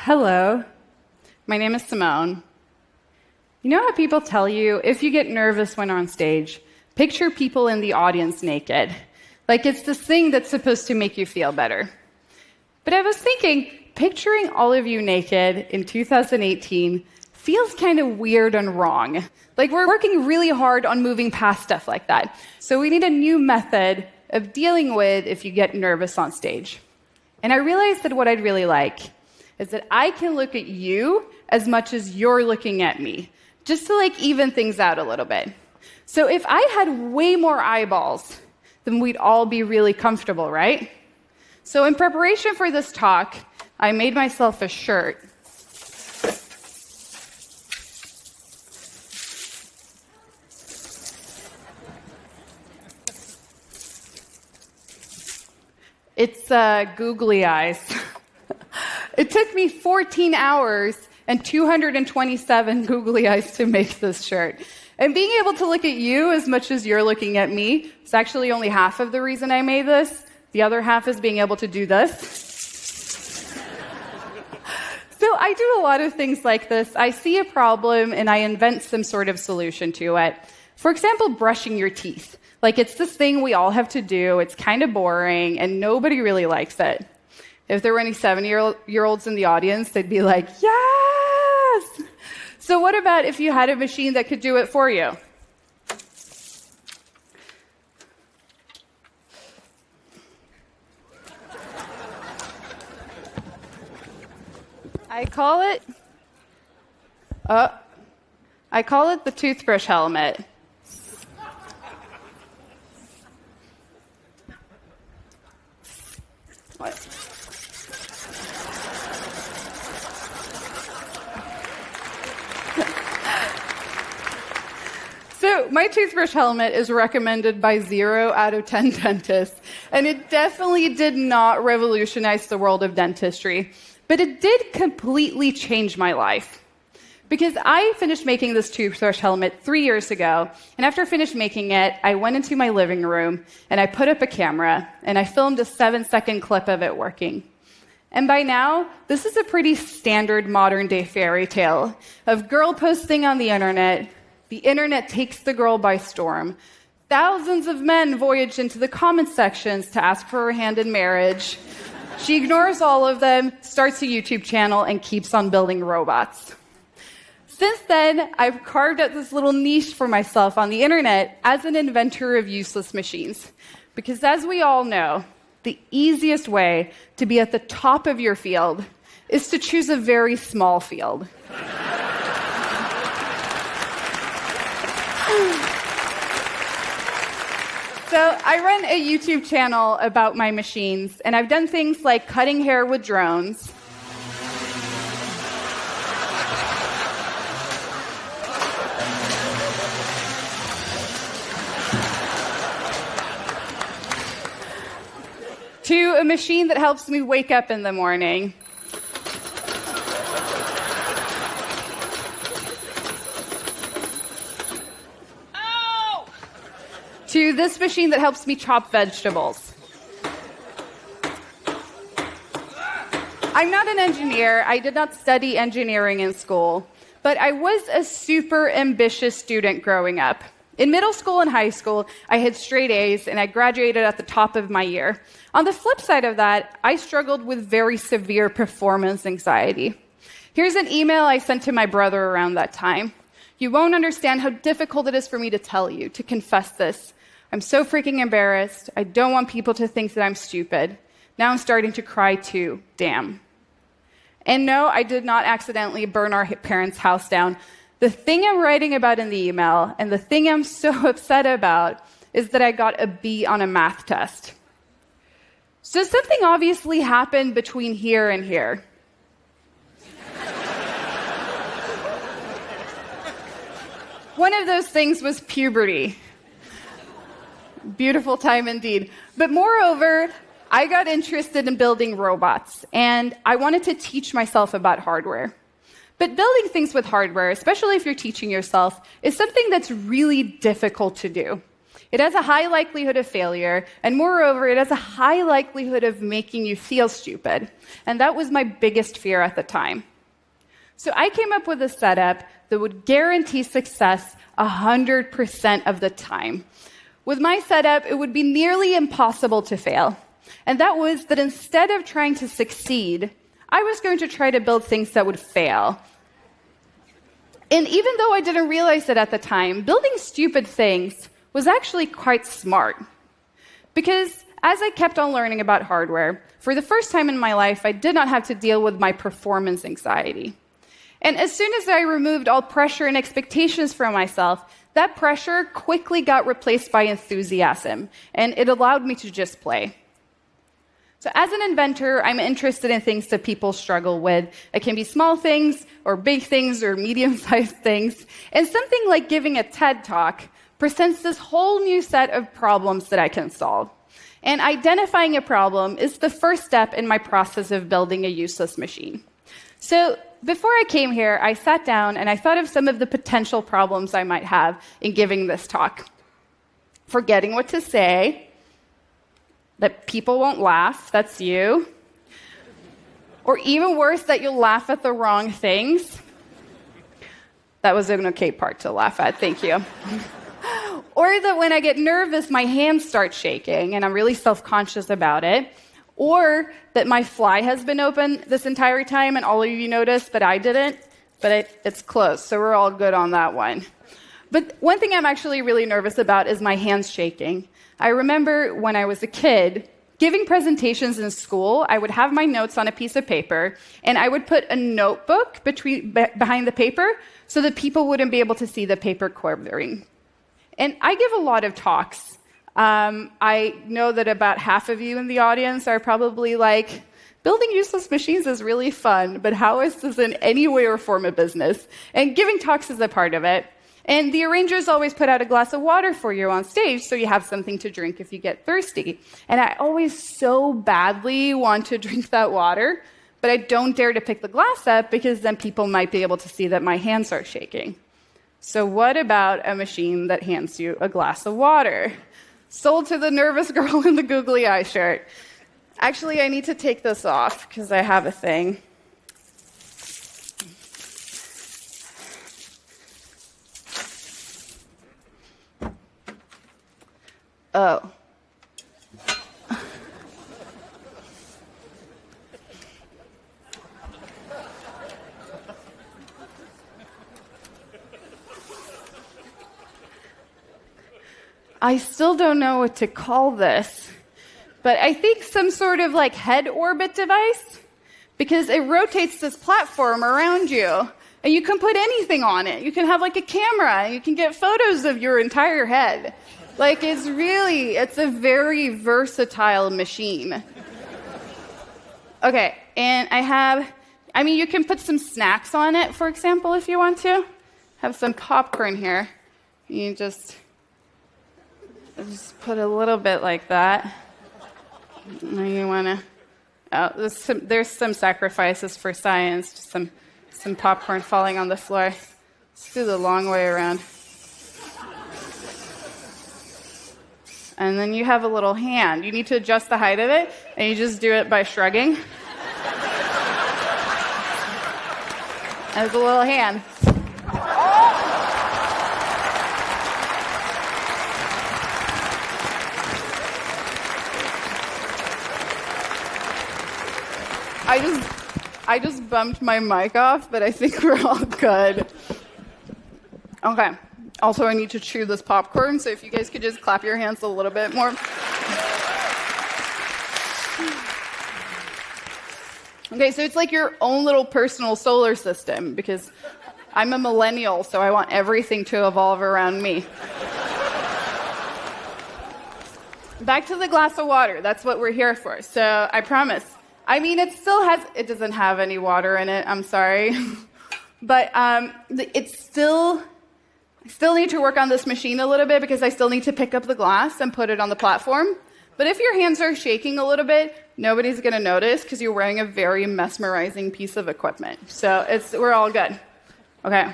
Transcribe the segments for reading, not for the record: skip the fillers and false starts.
Hello, my name is Simone. You know how people tell you if you get nervous when on stage, picture people in the audience naked, like it's this thing that's supposed to make you feel better. But I was thinking, picturing all of you naked in 2018 feels kind of weird and wrong. Like we're working really hard on moving past stuff like that. So we need a new method of dealing with if you get nervous on stage. And I realized that what I'd really like is that I can look at you as much as you're looking at me, just to even things out a little bit. So if I had way more eyeballs, then we'd all be really comfortable, right? So in preparation for this talk, I made myself a shirt. It's googly eyes. It took me 14 hours and 227 googly eyes to make this shirt. And being able to look at you as much as you're looking at me is actually only half of the reason I made this. The other half is being able to do this. So I do a lot of things like this. I see a problem and I invent some sort of solution to it. For example, brushing your teeth. It's this thing we all have to do. It's kind of boring and nobody really likes it. If there were any 7-year-olds in the audience, they'd be like, yes! So what about if you had a machine that could do it for you? I call it the toothbrush helmet. What? So my toothbrush helmet is recommended by 0 out of 10 dentists, and it definitely did not revolutionize the world of dentistry, but it did completely change my life. Because I finished making this toothbrush helmet 3 years ago, and after I finished making it, I went into my living room, and I put up a camera, and I filmed a 7-second clip of it working. And by now, this is a pretty standard modern-day fairy tale of girl posting on the internet takes the girl by storm. Thousands of men voyage into the comment sections to ask for her hand in marriage. She ignores all of them, starts a YouTube channel, and keeps on building robots. Since then, I've carved out this little niche for myself on the internet as an inventor of useless machines. Because as we all know, the easiest way to be at the top of your field is to choose a very small field. So I run a YouTube channel about my machines, and I've done things like cutting hair with drones, to a machine that helps me wake up in the morning, to this machine that helps me chop vegetables. I'm not an engineer. I did not study engineering in school, but I was a super ambitious student growing up. In middle school and high school, I had straight A's, and I graduated at the top of my year. On the flip side of that, I struggled with very severe performance anxiety. Here's an email I sent to my brother around that time. You won't understand how difficult it is for me to tell you, to confess this. I'm so freaking embarrassed. I don't want people to think that I'm stupid. Now I'm starting to cry too. Damn. And no, I did not accidentally burn our parents' house down. The thing I'm writing about in the email, and the thing I'm so upset about, is that I got a B on a math test. So something obviously happened between here and here. One of those things was puberty. Beautiful time indeed. But moreover, I got interested in building robots, and I wanted to teach myself about hardware. But building things with hardware, especially if you're teaching yourself, is something that's really difficult to do. It has a high likelihood of failure, and moreover, it has a high likelihood of making you feel stupid. And that was my biggest fear at the time. So I came up with a setup that would guarantee success 100% of the time. With my setup, it would be nearly impossible to fail. And that was that instead of trying to succeed, I was going to try to build things that would fail. And even though I didn't realize it at the time, building stupid things was actually quite smart. Because as I kept on learning about hardware, for the first time in my life, I did not have to deal with my performance anxiety. And as soon as I removed all pressure and expectations from myself, that pressure quickly got replaced by enthusiasm, and it allowed me to just play. So as an inventor, I'm interested in things that people struggle with. It can be small things, or big things, or medium-sized things. And something like giving a TED Talk presents this whole new set of problems that I can solve. And identifying a problem is the first step in my process of building a useless machine. So before I came here, I sat down and I thought of some of the potential problems I might have in giving this talk. Forgetting what to say, that people won't laugh, that's you. Or even worse, that you'll laugh at the wrong things. That was an okay part to laugh at, thank you. Or that when I get nervous, my hands start shaking and I'm really self-conscious about it. Or that my fly has been open this entire time and all of you noticed, but I didn't. But it's close, so we're all good on that one. But one thing I'm actually really nervous about is my hands shaking. I remember when I was a kid, giving presentations in school, I would have my notes on a piece of paper, and I would put a notebook behind the paper so that people wouldn't be able to see the paper quivering. And I give a lot of talks. I know that about half of you in the audience are probably like, building useless machines is really fun, but how is this in any way or form a business? And giving talks is a part of it. And the arrangers always put out a glass of water for you on stage so you have something to drink if you get thirsty. And I always so badly want to drink that water, but I don't dare to pick the glass up because then people might be able to see that my hands are shaking. So what about a machine that hands you a glass of water? Sold to the nervous girl in the googly eye shirt. Actually, I need to take this off because I have a thing. Oh. I still don't know what to call this, but I think some sort of like head orbit device, because it rotates this platform around you, and you can put anything on it. You can have like a camera, and you can get photos of your entire head. Like, it's a very versatile machine. Okay, and you can put some snacks on it, for example, if you want to. Have some popcorn here. You just put a little bit like that. And you want to, there's some sacrifices for science, just some popcorn falling on the floor. Let's do the long way around. And then you have a little hand. You need to adjust the height of it, and you just do it by shrugging. As a little hand. I just bumped my mic off, but I think we're all good. Okay. Also, I need to chew this popcorn, so if you guys could just clap your hands a little bit more. Okay, so it's like your own little personal solar system, because I'm a millennial, so I want everything to evolve around me. Back to the glass of water. That's what we're here for, so I promise. It doesn't have any water in it, I'm sorry. But I still need to work on this machine a little bit because I still need to pick up the glass and put it on the platform. But if your hands are shaking a little bit, nobody's going to notice because you're wearing a very mesmerizing piece of equipment. So we're all good. Okay.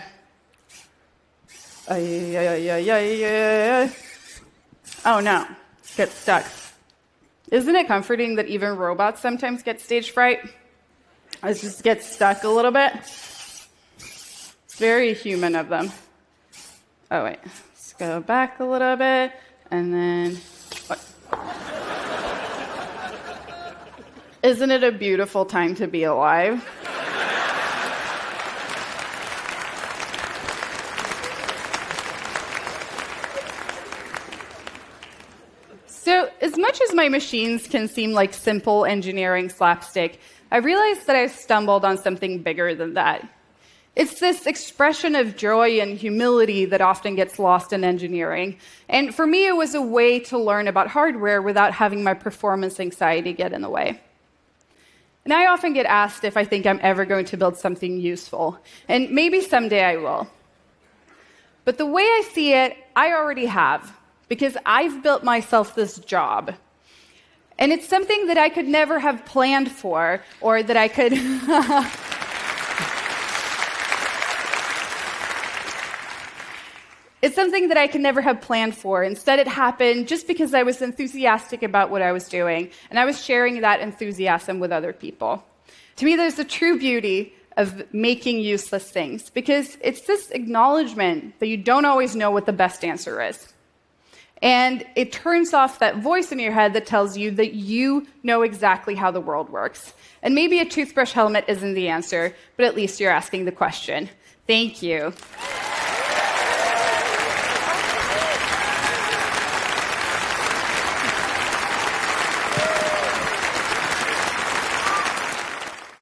Oh no, get stuck. Isn't it comforting that even robots sometimes get stage fright? I just get stuck a little bit. It's very human of them. Oh wait, let's go back a little bit, and then... What? Isn't it a beautiful time to be alive? So, as much as my machines can seem like simple engineering slapstick, I realized that I stumbled on something bigger than that. It's this expression of joy and humility that often gets lost in engineering. And for me, it was a way to learn about hardware without having my performance anxiety get in the way. And I often get asked if I think I'm ever going to build something useful. And maybe someday I will. But the way I see it, I already have, because I've built myself this job. And it's something that I could never have planned for, or that I could... It's something that I could never have planned for. Instead, it happened just because I was enthusiastic about what I was doing, and I was sharing that enthusiasm with other people. To me, there's a true beauty of making useless things, because it's this acknowledgement that you don't always know what the best answer is. And it turns off that voice in your head that tells you that you know exactly how the world works. And maybe a toothbrush helmet isn't the answer, but at least you're asking the question. Thank you.